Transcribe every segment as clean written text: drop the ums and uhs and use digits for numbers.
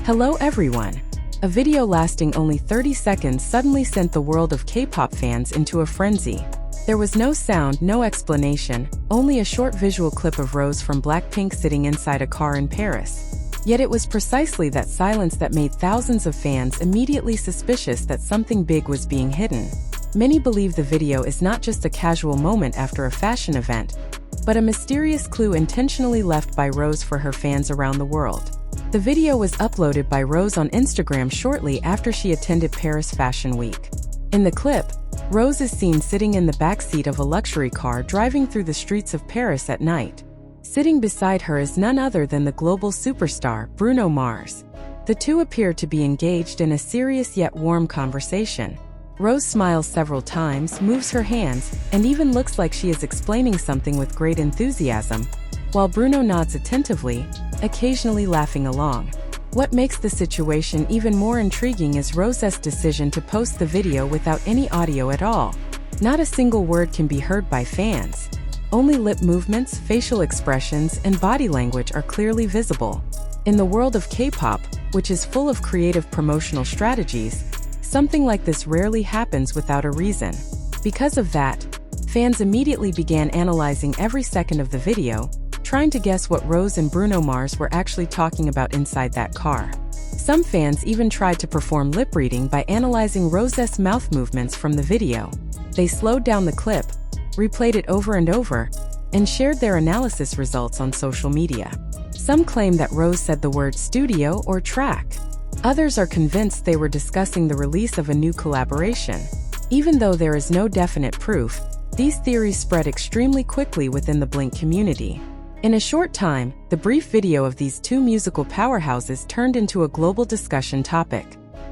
Hello everyone! A video lasting only 30 seconds suddenly sent the world of K-pop fans into a frenzy. There was no sound, no explanation, only a short visual clip of Rose from BLACKPINK sitting inside a car in Paris. Yet it was precisely that silence that made thousands of fans immediately suspicious that something big was being hidden. Many believe the video is not just a casual moment after a fashion event, but a mysterious clue intentionally left by Rose for her fans around the world. The video was uploaded by Rose on Instagram shortly after she attended Paris Fashion Week. In the clip, Rose is seen sitting in the back seat of a luxury car driving through the streets of Paris at night. Sitting beside her is none other than the global superstar, Bruno Mars. The two appear to be engaged in a serious yet warm conversation. Rose smiles several times, moves her hands, and even looks like she is explaining something with great enthusiasm, while Bruno nods attentively, occasionally laughing along. What makes the situation even more intriguing is Rose's decision to post the video without any audio at all. Not a single word can be heard by fans. Only lip movements, facial expressions, and body language are clearly visible. In the world of K-pop, which is full of creative promotional strategies, something like this rarely happens without a reason. Because of that, fans immediately began analyzing every second of the video, trying to guess what Rose and Bruno Mars were actually talking about inside that car. Some fans even tried to perform lip reading by analyzing Rose's mouth movements from the video. They slowed down the clip, replayed it over and over, and shared their analysis results on social media. Some claim that Rose said the word studio or track. Others are convinced they were discussing the release of a new collaboration. Even though there is no definite proof, these theories spread extremely quickly within the Blink community. In a short time, the brief video of these two musical powerhouses turned into a global discussion topic.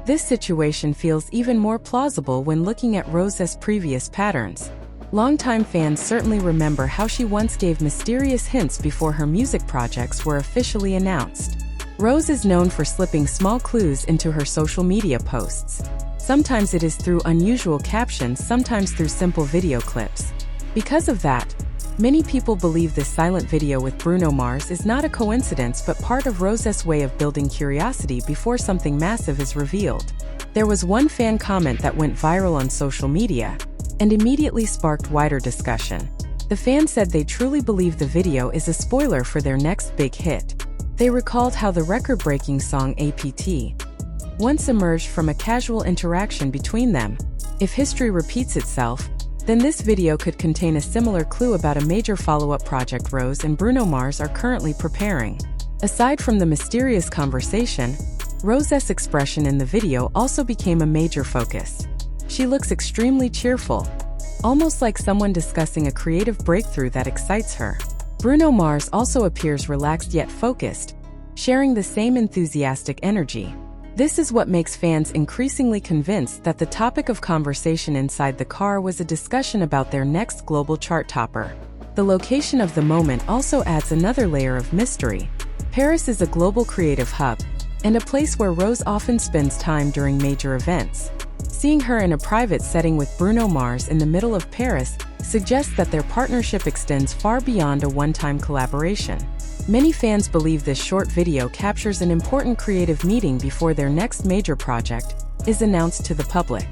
This situation feels even more plausible when looking at Rose's previous patterns. Longtime fans certainly remember how she once gave mysterious hints before her music projects were officially announced. Rose is known for slipping small clues into her social media posts. Sometimes it is through unusual captions, sometimes through simple video clips. Because of that, many people believe this silent video with Bruno Mars is not a coincidence but part of Rose's way of building curiosity before something massive is revealed. There was one fan comment that went viral on social media and immediately sparked wider discussion. The fan said they truly believe the video is a spoiler for their next big hit. They recalled how the record-breaking song APT once emerged from a casual interaction between them. If history repeats itself, then this video could contain a similar clue about a major follow-up project Rose and Bruno Mars are currently preparing. Aside from the mysterious conversation, Rose's expression in the video also became a major focus. She looks extremely cheerful, almost like someone discussing a creative breakthrough that excites her. Bruno Mars also appears relaxed yet focused, sharing the same enthusiastic energy. This is what makes fans increasingly convinced that the topic of conversation inside the car was a discussion about their next global chart topper. The location of the moment also adds another layer of mystery. Paris is a global creative hub, and a place where Rose often spends time during major events. Seeing her in a private setting with Bruno Mars in the middle of Paris suggests that their partnership extends far beyond a one-time collaboration. Many fans believe this short video captures an important creative meeting before their next major project is announced to the public.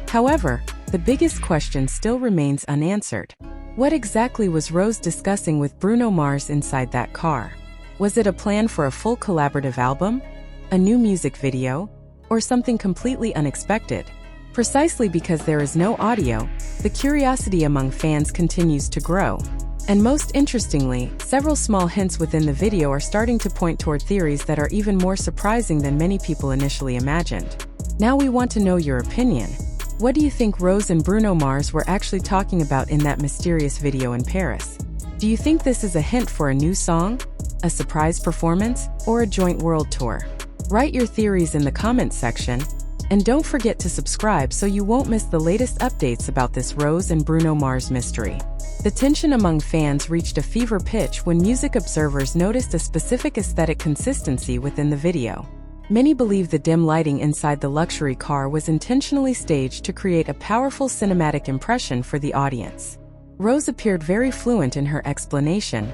However, the biggest question still remains unanswered. What exactly was Rose discussing with Bruno Mars inside that car? Was it a plan for a full collaborative album, a new music video, or something completely unexpected? Precisely because there is no audio, the curiosity among fans continues to grow. And most interestingly, several small hints within the video are starting to point toward theories that are even more surprising than many people initially imagined. Now we want to know your opinion. What do you think Rose and Bruno Mars were actually talking about in that mysterious video in Paris? Do you think this is a hint for a new song, a surprise performance, or a joint world tour? Write your theories in the comments section, and don't forget to subscribe so you won't miss the latest updates about this Rose and Bruno Mars mystery. The tension among fans reached a fever pitch when music observers noticed a specific aesthetic consistency within the video. Many believe the dim lighting inside the luxury car was intentionally staged to create a powerful cinematic impression for the audience. Rose appeared very fluent in her explanation,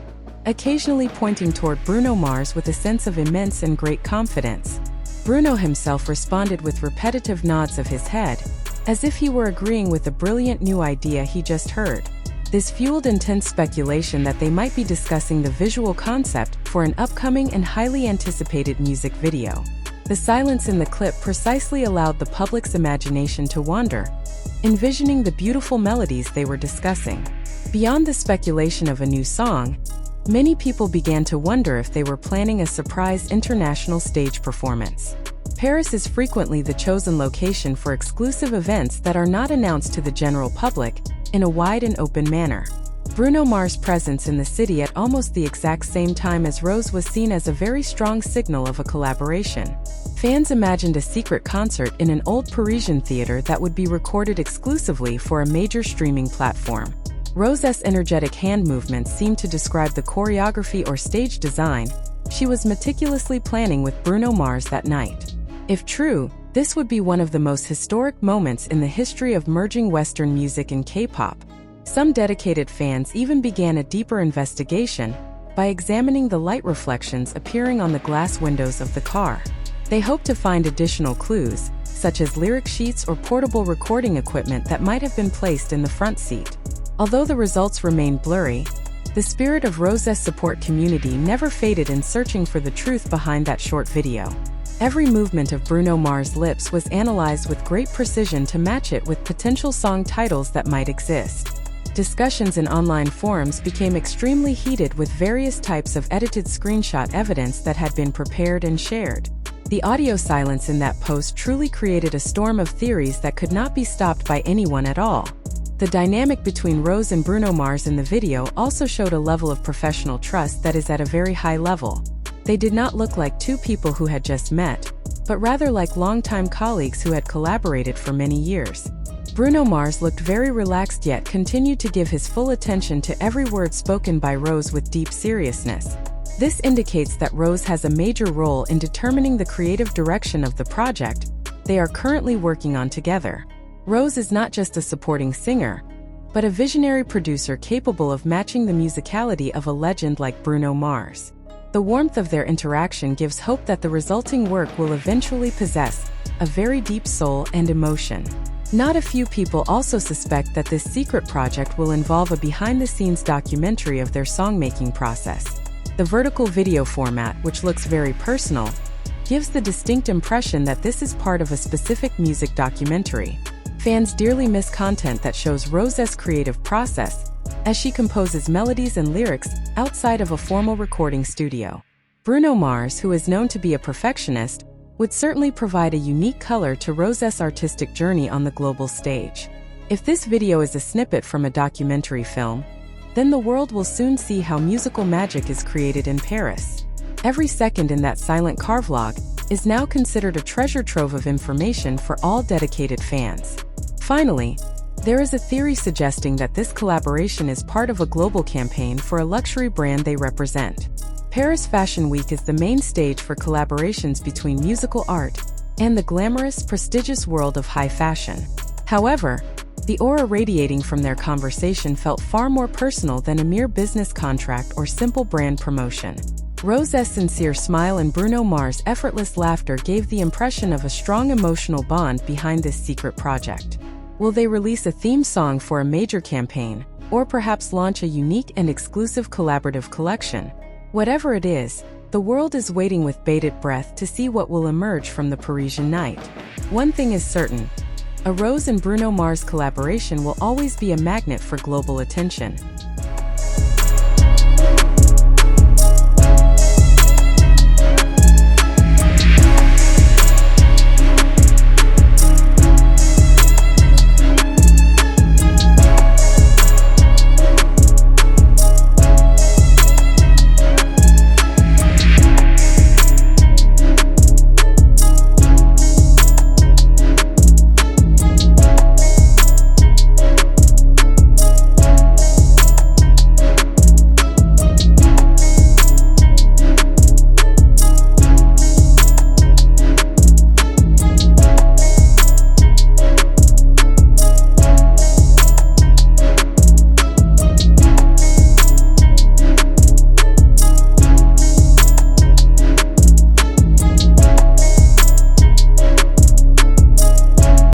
occasionally pointing toward Bruno Mars with a sense of immense and great confidence. Bruno himself responded with repetitive nods of his head, as if he were agreeing with a brilliant new idea he just heard. This fueled intense speculation that they might be discussing the visual concept for an upcoming and highly anticipated music video. The silence in the clip precisely allowed the public's imagination to wander, envisioning the beautiful melodies they were discussing. Beyond the speculation of a new song, many people began to wonder if they were planning a surprise international stage performance. Paris is frequently the chosen location for exclusive events that are not announced to the general public in a wide and open manner. Bruno Mars' presence in the city at almost the exact same time as Rose was seen as a very strong signal of a collaboration. Fans imagined a secret concert in an old Parisian theater that would be recorded exclusively for a major streaming platform. Rose's energetic hand movements seemed to describe the choreography or stage design she was meticulously planning with Bruno Mars that night. If true, this would be one of the most historic moments in the history of merging Western music and K-pop. Some dedicated fans even began a deeper investigation by examining the light reflections appearing on the glass windows of the car. They hoped to find additional clues, such as lyric sheets or portable recording equipment that might have been placed in the front seat. Although the results remained blurry, the spirit of Rose's support community never faded in searching for the truth behind that short video. Every movement of Bruno Mars' lips was analyzed with great precision to match it with potential song titles that might exist. Discussions in online forums became extremely heated with various types of edited screenshot evidence that had been prepared and shared. The audio silence in that post truly created a storm of theories that could not be stopped by anyone at all. The dynamic between Rose and Bruno Mars in the video also showed a level of professional trust that is at a very high level. They did not look like two people who had just met, but rather like longtime colleagues who had collaborated for many years. Bruno Mars looked very relaxed yet continued to give his full attention to every word spoken by Rose with deep seriousness. This indicates that Rose has a major role in determining the creative direction of the project they are currently working on together. Rose is not just a supporting singer, but a visionary producer capable of matching the musicality of a legend like Bruno Mars. The warmth of their interaction gives hope that the resulting work will eventually possess a very deep soul and emotion. Not a few people also suspect that this secret project will involve a behind-the-scenes documentary of their songmaking process. The vertical video format, which looks very personal, gives the distinct impression that this is part of a specific music documentary. Fans dearly miss content that shows Rose's creative process, as she composes melodies and lyrics outside of a formal recording studio. Bruno Mars, who is known to be a perfectionist, would certainly provide a unique color to Rose's artistic journey on the global stage. If this video is a snippet from a documentary film, then the world will soon see how musical magic is created in Paris. Every second in that silent car vlog is now considered a treasure trove of information for all dedicated fans. Finally, there is a theory suggesting that this collaboration is part of a global campaign for a luxury brand they represent. Paris Fashion Week is the main stage for collaborations between musical art and the glamorous, prestigious world of high fashion. However, the aura radiating from their conversation felt far more personal than a mere business contract or simple brand promotion. Rose's sincere smile and Bruno Mars' effortless laughter gave the impression of a strong emotional bond behind this secret project. Will they release a theme song for a major campaign, or perhaps launch a unique and exclusive collaborative collection? Whatever it is, the world is waiting with bated breath to see what will emerge from the Parisian night. One thing is certain: a Rose and Bruno Mars collaboration will always be a magnet for global attention.